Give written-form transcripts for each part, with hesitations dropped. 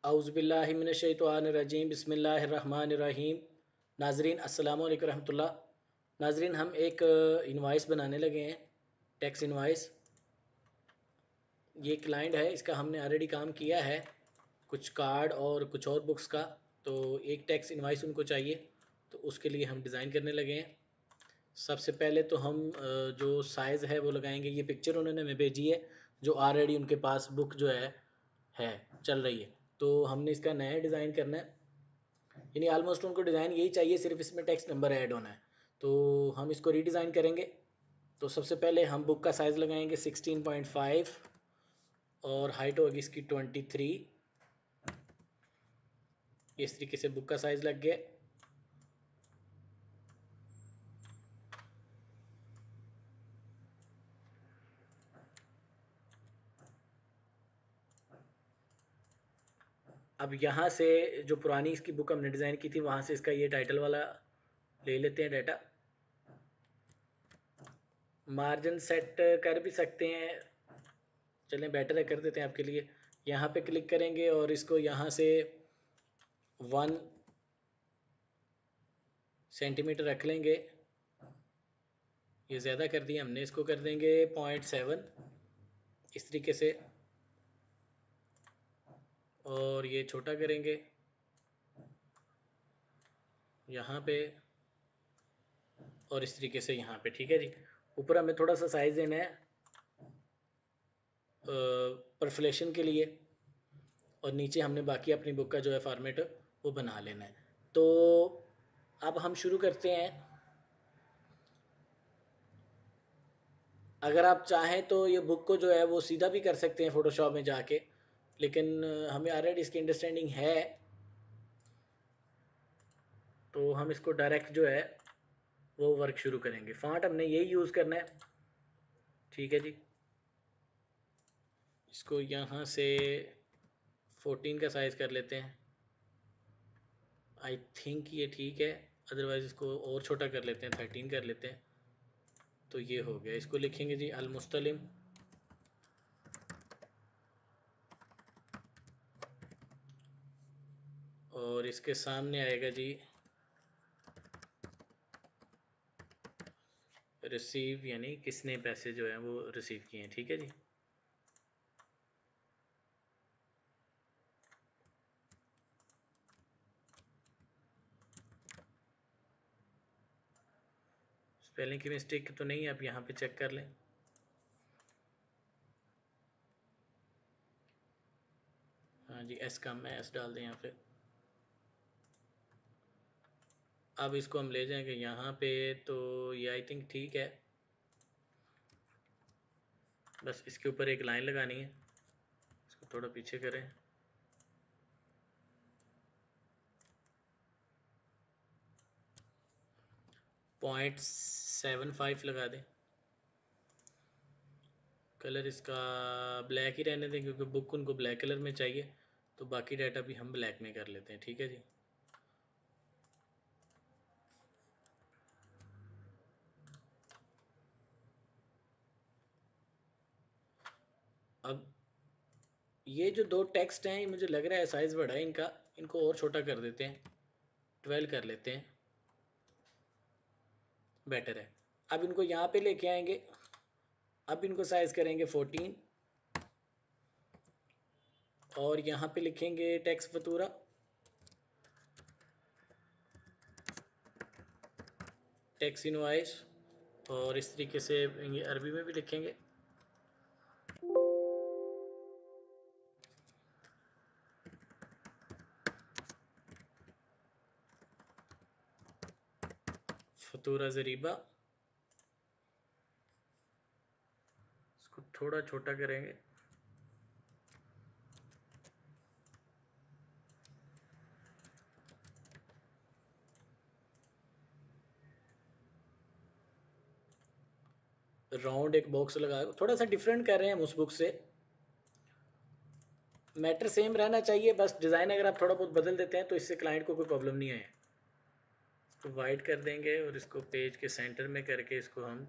औज़ुबिल्लाहि मिनश्शैतानिर्रजीम बिस्मिल्लाहिर्रहमानिर्रहीम। नाज़रीन अस्सलामु अलैकुम रहमतुल्लाह। नाज़रीन हम एक इनवाइस बनाने लगे हैं, टैक्स इनवाइस। ये क्लाइंट है, इसका हमने ऑलरेडी काम किया है, कुछ कार्ड और कुछ और बुक्स का। तो एक टैक्स इनवाइस उनको चाहिए, तो उसके लिए हम डिज़ाइन करने लगे हैं। सबसे पहले तो हम जो साइज़ है वो लगाएंगे। ये पिक्चर उन्होंने हमें भेजी है, जो ऑलरेडी उनके पास बुक जो है चल रही है। तो हमने इसका नया डिज़ाइन करना है, यानी आलमोस्ट उनको डिज़ाइन यही चाहिए, सिर्फ इसमें टेक्स्ट नंबर ऐड होना है। तो हम इसको रीडिज़ाइन करेंगे। तो सबसे पहले हम बुक का साइज़ लगाएंगे 16.5 और हाइट होगी इसकी 23। इस तरीके से बुक का साइज़ लग गया। अब यहाँ से जो पुरानी इसकी बुक हमने डिज़ाइन की थी, वहाँ से इसका ये टाइटल वाला ले लेते हैं डाटा। मार्जिन सेट कर भी सकते हैं, चलें बेटर है कर देते हैं आपके लिए। यहाँ पे क्लिक करेंगे और इसको यहाँ से 1 सेंटीमीटर रख लेंगे। ये ज़्यादा कर दिया हमने, इसको कर देंगे 0.7 इस तरीके से। और ये छोटा करेंगे यहाँ पे और इस तरीके से यहाँ पे। ठीक है जी। ऊपर हमें थोड़ा सा साइज़ देना है परफलेशन के लिए, और नीचे हमने बाकी अपनी बुक का जो है फॉर्मेट वो बना लेना है। तो अब हम शुरू करते हैं। अगर आप चाहें तो ये बुक को जो है वो सीधा भी कर सकते हैं फ़ोटोशॉप में जाके, लेकिन हमें ऑलरेडी इसकी अंडरस्टैंडिंग है, तो हम इसको डायरेक्ट जो है वो वर्क शुरू करेंगे। फ़ॉन्ट हमने यही यूज़ करना है। ठीक है जी। इसको यहाँ से 14 का साइज़ कर लेते हैं। आई थिंक ये ठीक है, अदरवाइज़ इसको और छोटा कर लेते हैं, 13 कर लेते हैं। तो ये हो गया। इसको लिखेंगे जी अल मुस्तलिम, और इसके सामने आएगा जी रिसीव, यानी किसने पैसे जो हैं वो रिसीव किए हैं। ठीक है जी। स्पेलिंग की मिस्टेक तो नहीं है, आप यहाँ पे चेक कर लें। हाँ जी, एस का मैं एस डाल दें यहाँ पे। अब इसको हम ले जाएंगे यहाँ पे, तो ये आई थिंक ठीक है। बस इसके ऊपर एक लाइन लगानी है, इसको थोड़ा पीछे करें। .75 लगा दें। कलर इसका ब्लैक ही रहने दें, क्योंकि बुक उनको ब्लैक कलर में चाहिए, तो बाकी डाटा भी हम ब्लैक में कर लेते हैं। ठीक है जी। अब ये जो दो टेक्स्ट हैं, मुझे लग रहा है साइज़ बड़ा है इनका, इनको और छोटा कर देते हैं, 12 कर लेते हैं, बेटर है। अब इनको यहाँ पे लेके आएंगे। अब इनको साइज़ करेंगे 14 और यहाँ पे लिखेंगे टैक्स फतूरा, टैक्स इनवाइस, और इस तरीके से ये अरबी में भी लिखेंगे। फतूरा ज़रीबा, इसको थोड़ा छोटा करेंगे। राउंड एक बॉक्स लगा, थोड़ा सा डिफरेंट कर रहे हैं हम उस बुक से। मैटर सेम रहना चाहिए, बस डिज़ाइन अगर आप थोड़ा बहुत बदल देते हैं तो इससे क्लाइंट को कोई प्रॉब्लम नहीं आए। इसको वाइट कर देंगे और इसको पेज के सेंटर में करके इसको हम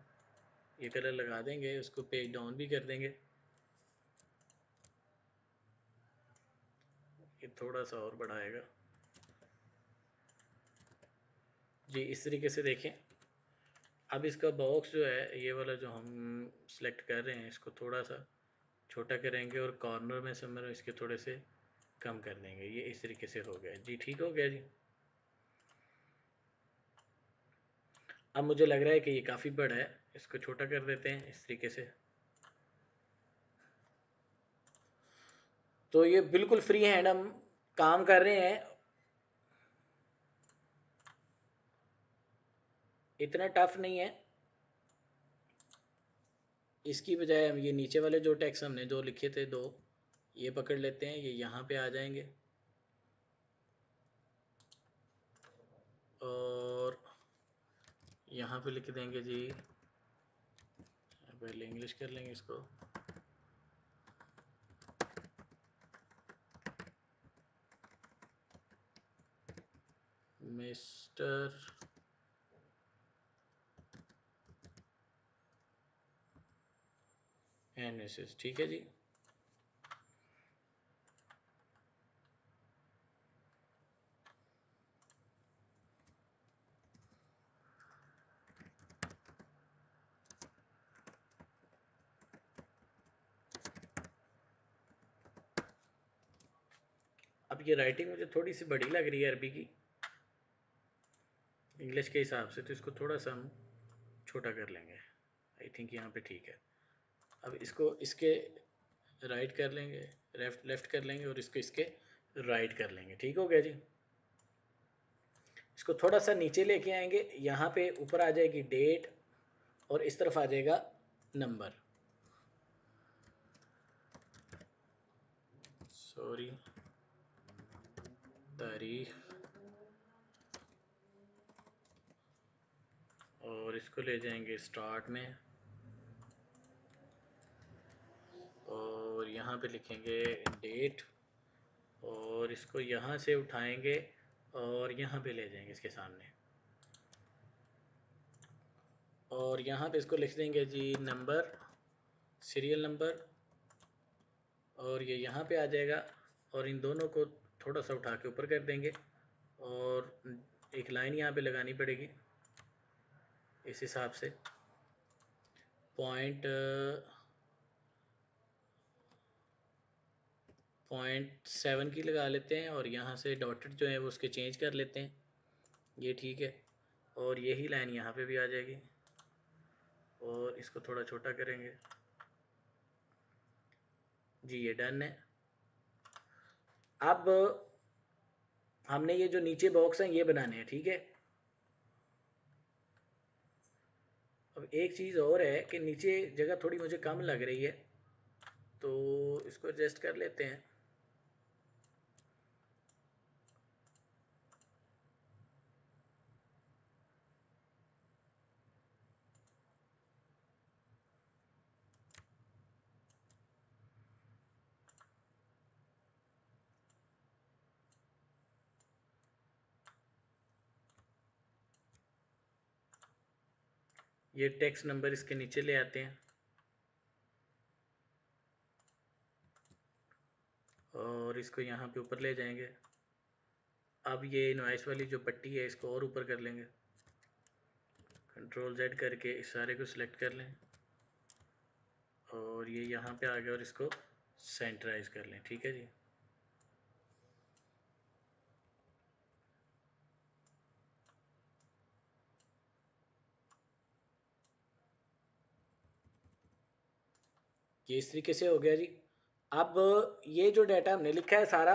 ये कलर लगा देंगे। उसको पेज डाउन भी कर देंगे। ये थोड़ा सा और बढ़ाएगा जी, इस तरीके से देखें। अब इसका बॉक्स जो है ये वाला जो हम सेलेक्ट कर रहे हैं इसको थोड़ा सा छोटा करेंगे और कॉर्नर में से हम इसके थोड़े से कम कर देंगे। ये इस तरीके से हो गया जी, ठीक हो गया जी। अब मुझे लग रहा है कि ये काफ़ी बड़ा है, इसको छोटा कर देते हैं इस तरीके से। तो ये बिल्कुल फ्री हैंड हम काम कर रहे हैं, इतना टफ नहीं है। इसकी बजाय हम ये नीचे वाले जो टेक्स्ट हमने जो लिखे थे दो, ये पकड़ लेते हैं, ये यहाँ पे आ जाएंगे और यहाँ पे लिख देंगे जी, पहले इंग्लिश कर लेंगे इसको, मिस्टर एंड मिसेस, ठीक है जी। अब ये राइटिंग मुझे थोड़ी सी बड़ी लग रही है अरबी की, इंग्लिश के हिसाब से, तो इसको थोड़ा सा हम छोटा कर लेंगे। आई थिंक यहाँ पे ठीक है। अब इसको इसके राइट कर लेंगे, लेफ्ट लेफ्ट कर लेंगे और इसको इसके राइट कर लेंगे, ठीक हो गया जी। इसको थोड़ा सा नीचे लेके आएंगे, यहाँ पे ऊपर आ जाएगी डेट और इस तरफ आ जाएगा नंबर, सॉरी तारीख, और इसको ले जाएंगे स्टार्ट में और यहाँ पे लिखेंगे डेट और इसको यहाँ से उठाएंगे और यहाँ पे ले जाएंगे इसके सामने और यहाँ पे इसको लिख देंगे जी नंबर, सीरियल नंबर, और ये यहाँ पे आ जाएगा और इन दोनों को थोड़ा सा उठा के ऊपर कर देंगे और एक लाइन यहाँ पे लगानी पड़ेगी इस हिसाब से, पॉइंट 0.7 की लगा लेते हैं और यहाँ से डॉटेड जो है वो उसके चेंज कर लेते हैं, ये ठीक है। और यही लाइन यहाँ पे भी आ जाएगी और इसको थोड़ा छोटा करेंगे जी, ये डन है। अब हमने ये जो नीचे बॉक्स हैं ये बनाने हैं, ठीक है। अब एक चीज़ और है कि नीचे जगह थोड़ी मुझे कम लग रही है, तो इसको एडजस्ट कर लेते हैं। ये टेक्स्ट नंबर इसके नीचे ले आते हैं और इसको यहाँ पे ऊपर ले जाएंगे। अब ये इनवॉइस वाली जो पट्टी है इसको और ऊपर कर लेंगे, कंट्रोल Z करके इस सारे को सिलेक्ट कर लें और ये यहाँ पे आ गया और इसको सेंटराइज कर लें, ठीक है जी। ये इस तरीके से हो गया जी। अब ये जो डाटा हमने लिखा है सारा,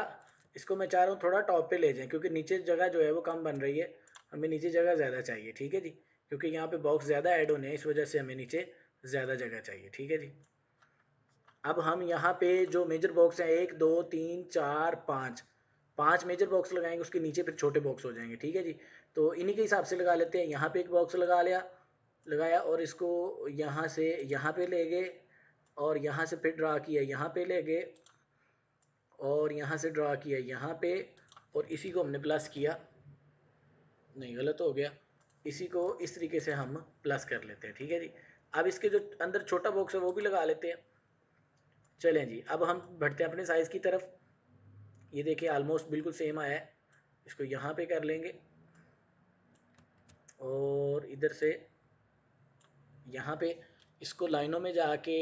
इसको मैं चाह रहा हूँ थोड़ा टॉप पे ले जाएं क्योंकि नीचे जगह जो है वो कम बन रही है, हमें नीचे जगह ज़्यादा चाहिए, ठीक है जी। क्योंकि यहाँ पे बॉक्स ज़्यादा ऐड होने हैं, इस वजह से हमें नीचे ज़्यादा जगह चाहिए, ठीक है जी। अब हम यहाँ पे जो मेजर बॉक्स हैं 1 2 3 4 5, 5 मेजर बॉक्स लगाएंगे, उसके नीचे फिर छोटे बॉक्स हो जाएंगे, ठीक है जी। तो इन्हीं के हिसाब से लगा लेते हैं। यहाँ पे एक बॉक्स लगा लिया, लगाया और इसको यहाँ से यहाँ पे ले गए और यहाँ से फिर ड्रा किया, यहाँ पे ले गए और यहाँ से ड्रा किया यहाँ पे और इसी को हमने प्लस किया, नहीं गलत हो गया, इसी को इस तरीके से हम प्लस कर लेते हैं, ठीक है जी। अब इसके जो अंदर छोटा बॉक्स है वो भी लगा लेते हैं। चलें जी, अब हम बढ़ते हैं अपने साइज़ की तरफ। ये देखिए ऑलमोस्ट बिल्कुल सेम आया है। इसको यहाँ पे कर लेंगे और इधर से यहाँ पे इसको लाइनों में जाके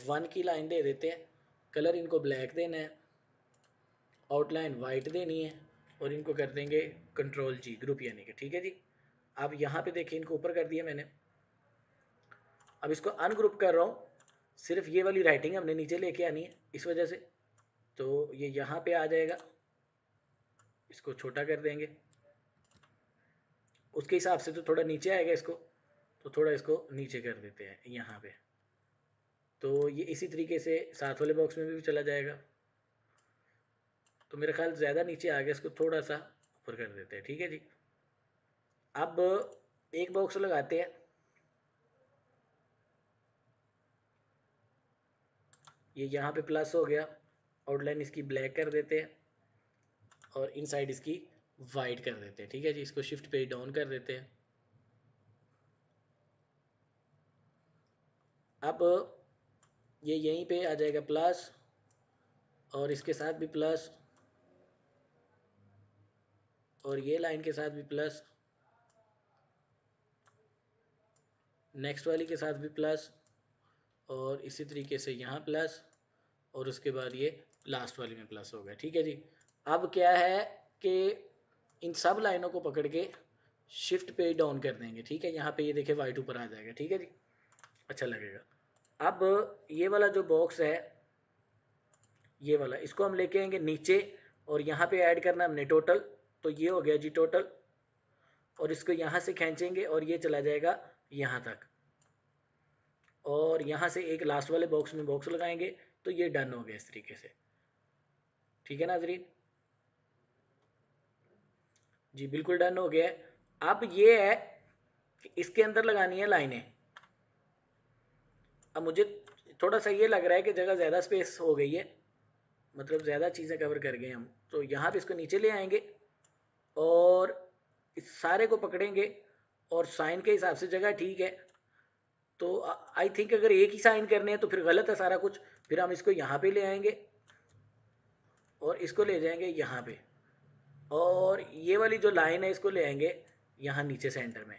1 की लाइन दे देते हैं। कलर इनको ब्लैक देना है, आउटलाइन वाइट देनी है और इनको कर देंगे कंट्रोल जी, ग्रुप यानी कि। ठीक है जी। अब यहाँ पे देखिए इनको ऊपर कर दिया मैंने। अब इसको अनग्रुप कर रहा हूँ, सिर्फ ये वाली राइटिंग हमने नीचे लेके आनी है इस वजह से। तो ये यहाँ पे आ जाएगा, इसको छोटा कर देंगे। उसके हिसाब से तो थोड़ा नीचे आएगा इसको, तो थोड़ा इसको नीचे कर देते हैं यहाँ पे। तो ये इसी तरीके से साथ वाले बॉक्स में भी चला जाएगा। तो मेरा ख्याल ज़्यादा नीचे आ गया, इसको थोड़ा सा ऊपर कर देते हैं। ठीक है जी। अब एक बॉक्स लगाते हैं। ये यहाँ पे प्लस हो गया, आउटलाइन इसकी ब्लैक कर देते हैं और इनसाइड इसकी वाइट कर देते हैं। ठीक है जी। इसको शिफ्ट पे डाउन कर देते हैं। अब ये यहीं पे आ जाएगा प्लस और इसके साथ भी प्लस और ये लाइन के साथ भी प्लस, नेक्स्ट वाली के साथ भी प्लस और इसी तरीके से यहाँ प्लस और उसके बाद ये लास्ट वाली में प्लस हो गया। ठीक है जी। अब क्या है कि इन सब लाइनों को पकड़ के शिफ्ट पे डाउन कर देंगे। ठीक है। यहाँ पे ये देखिए वाइट ऊपर आ जाएगा। ठीक है जी। अच्छा लगेगा। अब ये वाला जो बॉक्स है, ये वाला, इसको हम लेके आएंगे नीचे और यहाँ पे ऐड करना हमने टोटल। तो ये हो गया जी टोटल और इसको यहाँ से खींचेंगे और ये चला जाएगा यहाँ तक और यहाँ से एक लास्ट वाले बॉक्स में बॉक्स लगाएंगे। तो ये डन हो गया इस तरीके से। ठीक है नाजरीन जी, बिल्कुल डन हो गया है। अब ये है कि इसके अंदर लगानी है लाइनें। अब मुझे थोड़ा सा ये लग रहा है कि जगह ज़्यादा स्पेस हो गई है, मतलब ज़्यादा चीज़ें कवर कर गए हम। तो यहाँ पे इसको नीचे ले आएंगे और इस सारे को पकड़ेंगे और साइन के हिसाब से जगह ठीक है। तो आई थिंक अगर एक ही साइन करने हैं तो फिर गलत है सारा कुछ। फिर हम इसको यहाँ पे ले आएंगे और इसको ले जाएंगे यहाँ पे और ये वाली जो लाइन है इसको ले आएंगे यहाँ नीचे सेंटर में।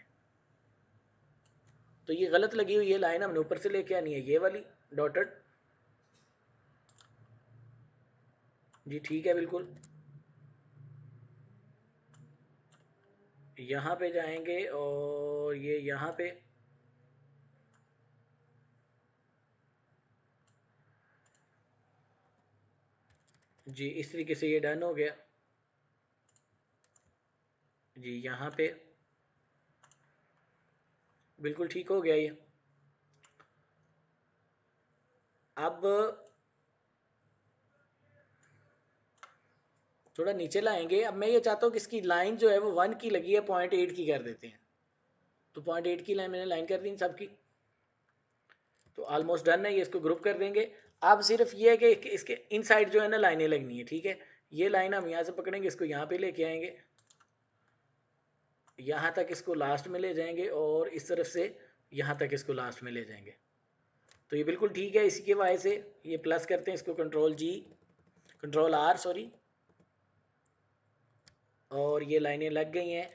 तो ये गलत लगी हुई है लाइन, हमने ऊपर से लेके आनी है ये वाली डॉटेड। जी ठीक है बिल्कुल। यहाँ पे जाएंगे और ये यहाँ पे, जी इस तरीके से ये डन हो गया। जी यहाँ पे बिल्कुल ठीक हो गया ये। अब थोड़ा नीचे लाएंगे। अब मैं ये चाहता हूँ कि इसकी लाइन जो है वो 1 की लगी है, 0.8 की कर देते हैं। तो 0.8 की लाइन मैंने लाइन कर दी इन सबकी। तो ऑलमोस्ट डन है ये, इसको ग्रुप कर देंगे। अब सिर्फ ये है कि इसके इन साइड जो है ना लाइनें लगनी है। ठीक है। ये लाइन हम यहाँ से पकड़ेंगे, इसको यहाँ पे लेके आएंगे, यहाँ तक इसको लास्ट में ले जाएंगे और इस तरफ से यहाँ तक इसको लास्ट में ले जाएंगे। तो ये बिल्कुल ठीक है। इसी के वजह से ये प्लस करते हैं इसको, control G, control R sorry, और ये लाइनें लग गई हैं।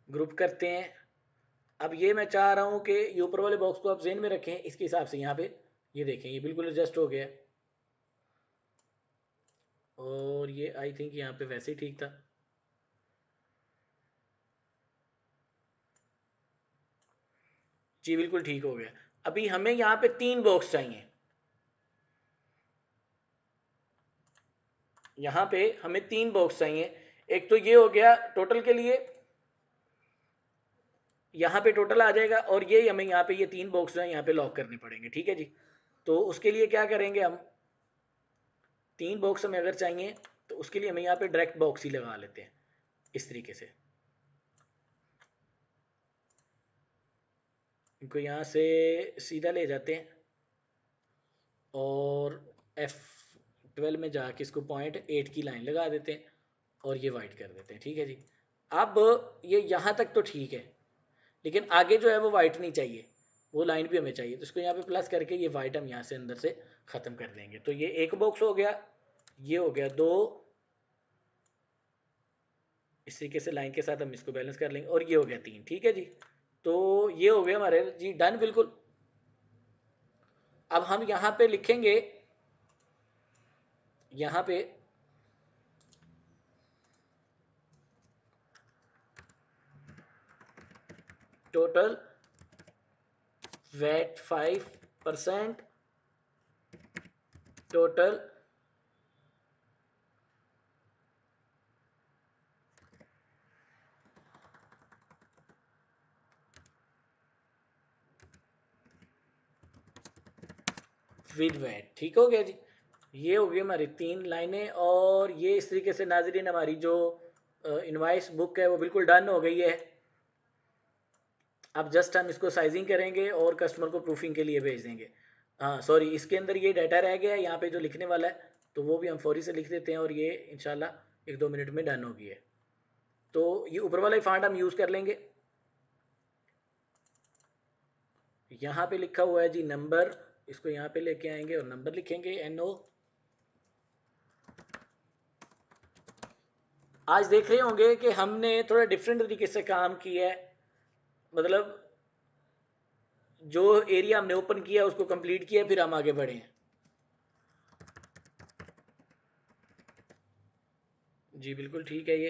ग्रुप करते हैं। अब ये मैं चाह रहा हूँ कि ये ऊपर वाले बॉक्स को आप जेन में रखें, इसके हिसाब से यहाँ पे ये देखें ये बिल्कुल एडजस्ट हो गया और ये आई थिंक यहाँ पे वैसे ही ठीक था। जी बिल्कुल ठीक हो गया। अभी हमें यहाँ पे 3 बॉक्स चाहिए। यहाँ पे हमें 3 बॉक्स चाहिए। एक तो ये हो गया टोटल के लिए, यहाँ पे टोटल आ जाएगा और ये हमें यहाँ पे ये 3 बॉक्स हैं यहाँ पे लॉक करने पड़ेंगे। ठीक है जी। तो उसके लिए क्या करेंगे हम, 3 बॉक्स हमें अगर चाहिए तो उसके लिए हमें यहाँ पे डायरेक्ट बॉक्स ही लगा लेते हैं इस तरीके से। इनको यहाँ से सीधा ले जाते हैं और F12 में जाके इसको 0.8 की लाइन लगा देते हैं और ये वाइट कर देते हैं। ठीक है जी। अब ये यहाँ तक तो ठीक है, लेकिन आगे जो है वो वाइट नहीं चाहिए, वो लाइन भी हमें चाहिए। तो इसको यहाँ पे प्लस करके ये वाइट हम यहाँ से अंदर से ख़त्म कर देंगे। तो ये एक बॉक्स हो गया, ये हो गया 2 इस तरीके से लाइन के साथ हम इसको बैलेंस कर लेंगे और ये हो गया 3। ठीक है जी, तो ये हो गया हमारे जी डन बिल्कुल। अब हम यहाँ पे लिखेंगे, यहाँ पे total VAT 5%, total with VAT. ठीक हो गया जी, ये हो गई हमारी 3 लाइनें। और ये इस तरीके से नाजरीन हमारी जो इनवाइस बुक है वो बिल्कुल डन हो गई है। अब जस्ट हम इसको साइजिंग करेंगे और कस्टमर को प्रूफिंग के लिए भेज देंगे। हाँ सॉरी, इसके अंदर ये डाटा रह गया है यहाँ पे जो लिखने वाला है, तो वो भी हम फौरी से लिख देते हैं और ये इंशाल्लाह 1-2 मिनट में डन हो गई है। तो ये ऊपर वाला ही फॉन्ट हम यूज़ कर लेंगे। यहाँ पे लिखा हुआ है जी नंबर, इसको यहाँ पे लेके आएंगे और नंबर लिखेंगे NO। आज देख रहे होंगे कि हमने थोड़ा डिफरेंट तरीके से काम किया है, मतलब जो एरिया हमने ओपन किया उसको कंप्लीट किया, फिर हम आगे बढ़े हैं। जी बिल्कुल ठीक है, ये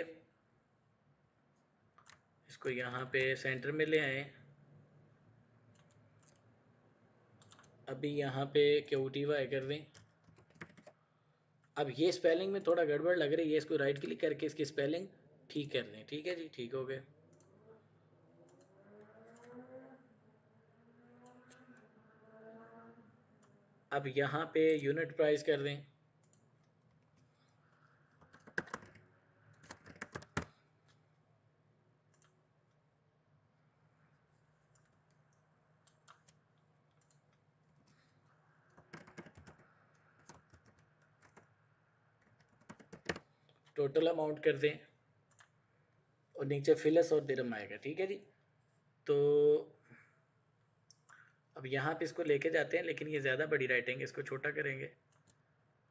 इसको यहाँ पे सेंटर में ले आए। अभी यहाँ पे QTY कर दें। अब ये स्पेलिंग में थोड़ा गड़बड़ लग रही है, इसको राइट क्लिक करके इसकी स्पेलिंग ठीक कर दें। ठीक है जी, ठीक हो गया। अब यहाँ पे यूनिट प्राइस कर दें। टोटल अमाउंट कर दें और नीचे फिलस और दिरहम आएगा। ठीक है जी, तो अब यहाँ पे इसको लेके जाते हैं, लेकिन ये ज़्यादा बड़ी राइटिंग है, इसको छोटा करेंगे,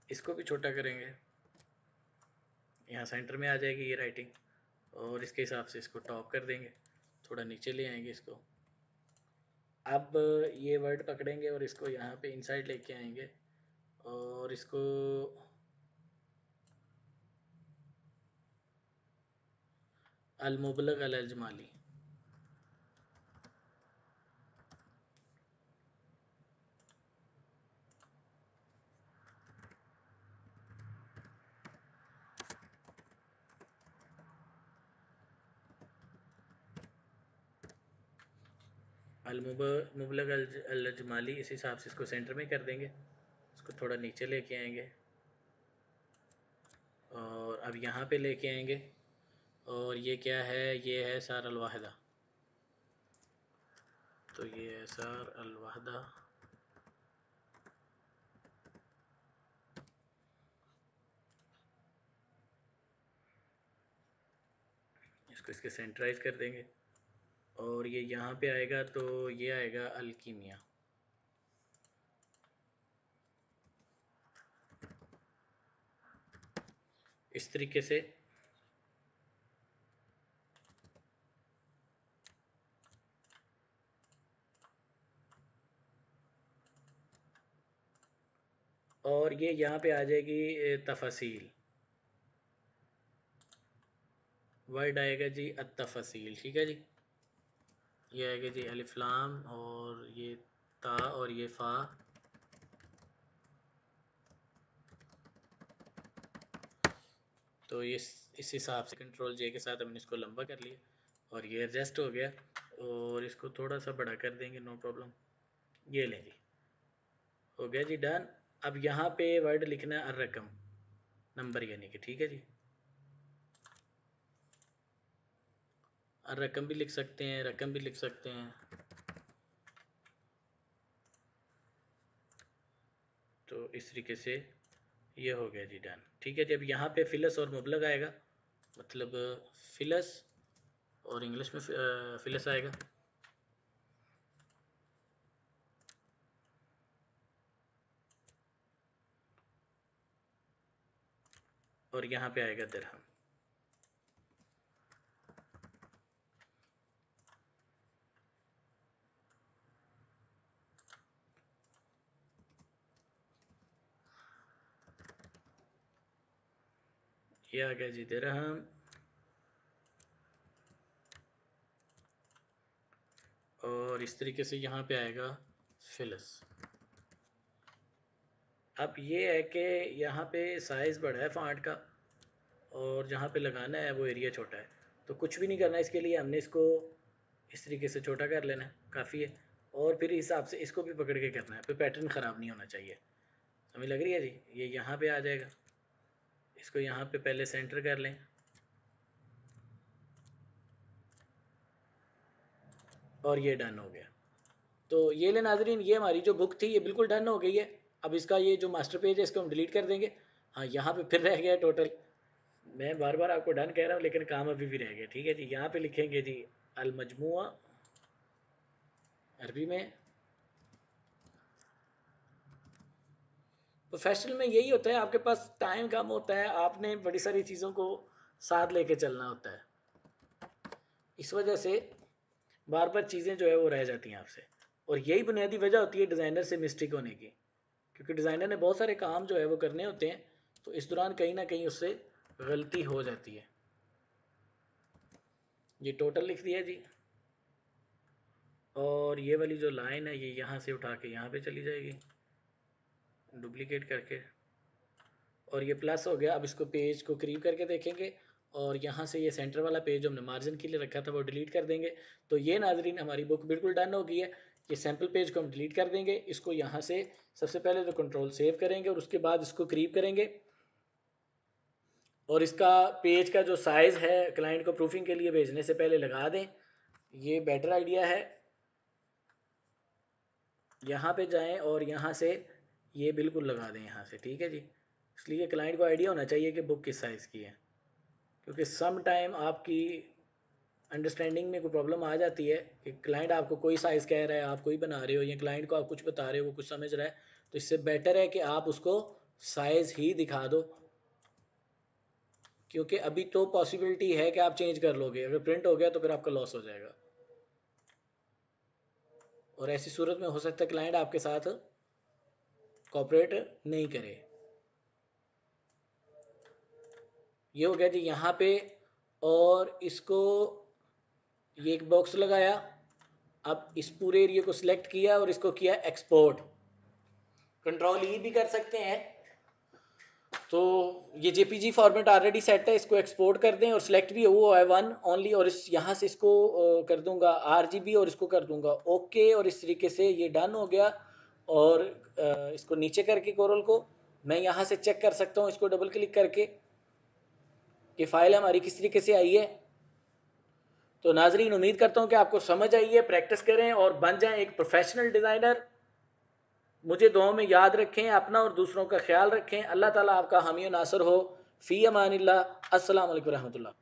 इसको भी छोटा करेंगे। यहाँ सेंटर में आ जाएगी ये राइटिंग और इसके हिसाब से इसको टॉप कर देंगे, थोड़ा नीचे ले आएंगे इसको। अब ये वर्ड पकड़ेंगे और इसको यहाँ पे इनसाइड लेके आएंगे और इसको अल मुबलग अल अजमाली, अल मुबलग अल अजमाली, इस हिसाब से इसको सेंटर में कर देंगे, इसको थोड़ा नीचे लेके आएंगे और अब यहाँ पे लेके आएंगे। और ये क्या है, ये है सार अल वाहिदा, तो ये है सार अल वाहिदा। इसको इसके सेंटराइज कर देंगे और ये यहाँ पे आएगा तो ये आएगा अलकीमिया। इस तरीके से और ये यहाँ पे आ जाएगी तफसील, वर्ड आएगा जी अतफसील। ठीक है जी, ये आएगा जी अलिफ लाम और ये ता और ये फ़ा, तो इस हिसाब से कंट्रोल J के साथ हमने इसको लंबा कर लिया और ये एडजस्ट हो गया और इसको थोड़ा सा बड़ा कर देंगे, नो प्रॉब्लम। ये लें जी, हो गया जी डन। अब यहाँ पे वर्ड लिखना है अर्रकम, नंबर यानी कि। ठीक है जी, अर्रकम भी लिख सकते हैं, रकम भी लिख सकते हैं, तो इस तरीके से ये हो गया जी डन। ठीक है जी, अब यहाँ पे फिलस और मुबलग आएगा, मतलब फिलस और इंग्लिश में फिलस आएगा। और यहाँ पे आएगा दिरहम। ये आ गया जी दिरहम, और इस तरीके से यहाँ पे आएगा फिलस। अब ये है कि यहाँ पे साइज़ बड़ा है फ़ॉन्ट का, और जहाँ पे लगाना है वो एरिया छोटा है, तो कुछ भी नहीं करना इसके लिए, हमने इसको इस तरीके से छोटा कर लेना है, काफ़ी है। और फिर हिसाब से इसको भी पकड़ के करना है, फिर पैटर्न ख़राब नहीं होना चाहिए। समझ लग रही है जी? ये यहाँ पे आ जाएगा, इसको यहाँ पे पहले सेंटर कर लें, और ये डन हो गया। तो ये ले नाजरीन, ये हमारी जो बुक थी ये बिल्कुल डन हो गई है। अब इसका ये जो मास्टर पेज है इसको हम डिलीट कर देंगे। हाँ, यहाँ पे फिर रह गया टोटल, मैं बार बार आपको डन कह रहा हूँ लेकिन काम अभी भी रह गया। ठीक है जी, यहाँ पे लिखेंगे जी अल मजमुआ अरबी में। प्रोफेशनल में यही होता है, आपके पास टाइम कम होता है, आपने बड़ी सारी चीज़ों को साथ लेके चलना होता है, इस वजह से बार बार चीज़ें जो है वो रह जाती हैं आपसे। और यही बुनियादी वजह होती है डिज़ाइनर से मिस्टेक होने की, क्योंकि डिज़ाइनर ने बहुत सारे काम जो है वो करने होते हैं, तो इस दौरान कहीं ना कहीं उससे गलती हो जाती है। ये टोटल लिख दिया जी, और ये वाली जो लाइन है ये यहाँ से उठा के यहाँ पे चली जाएगी डुप्लीकेट करके, और ये प्लस हो गया। अब इसको पेज को करीब करके देखेंगे, और यहाँ से ये सेंटर वाला पेज जो हमने मार्जिन के लिए रखा था वो डिलीट कर देंगे। तो ये नाजरीन हमारी बुक बिल्कुल डन हो गई है। ये सैम्पल पेज को हम डिलीट कर देंगे, इसको यहाँ से सबसे पहले तो कंट्रोल सेव करेंगे, और उसके बाद इसको करीब करेंगे, और इसका पेज का जो साइज़ है क्लाइंट को प्रूफिंग के लिए भेजने से पहले लगा दें, ये बेटर आइडिया है। यहाँ पे जाएं और यहाँ से ये बिल्कुल लगा दें यहाँ से, ठीक है जी। इसलिए क्लाइंट को आइडिया होना चाहिए कि बुक किस साइज़ की है, क्योंकि सम टाइम आपकी अंडरस्टैंडिंग में कोई प्रॉब्लम आ जाती है कि क्लाइंट आपको कोई साइज़ कह रहा है, आप कोई बना रहे हो, या क्लाइंट को आप कुछ बता रहे हो वो कुछ समझ रहा है, तो इससे बेटर है कि आप उसको साइज़ ही दिखा दो, क्योंकि अभी तो पॉसिबिलिटी है कि आप चेंज कर लोगे, अगर प्रिंट हो गया तो फिर आपका लॉस हो जाएगा, और ऐसी सूरत में हो सकता है क्लाइंट आपके साथ कोऑपरेट नहीं करे। ये हो गया जी यहाँ पे, और इसको ये एक बॉक्स लगाया। अब इस पूरे एरिया को सिलेक्ट किया और इसको किया एक्सपोर्ट, कंट्रोल ई भी कर सकते हैं। तो ये जेपीजी फॉर्मेट ऑलरेडी सेट है, इसको एक्सपोर्ट कर दें, और सिलेक्ट भी हुआ है वन ओनली, और इस यहाँ से इसको कर दूंगा आरजीबी, और इसको कर दूंगा ओके, और इस तरीके से ये डन हो गया। और इसको नीचे करके कोरल को मैं यहाँ से चेक कर सकता हूँ, इसको डबल क्लिक करके कि फाइल हमारी किस तरीके से आई है। तो नाजरीन, उम्मीद करता हूँ कि आपको समझ आई है, प्रैक्टिस करें और बन जाएं एक प्रोफेशनल डिज़ाइनर। मुझे दुआओं में याद रखें, अपना और दूसरों का ख्याल रखें। अल्लाह ताला आपका हामी नासर हो। फ़ी अमानिल्लाह। अस्सलाम वालेकुम रहमतुल्लाह।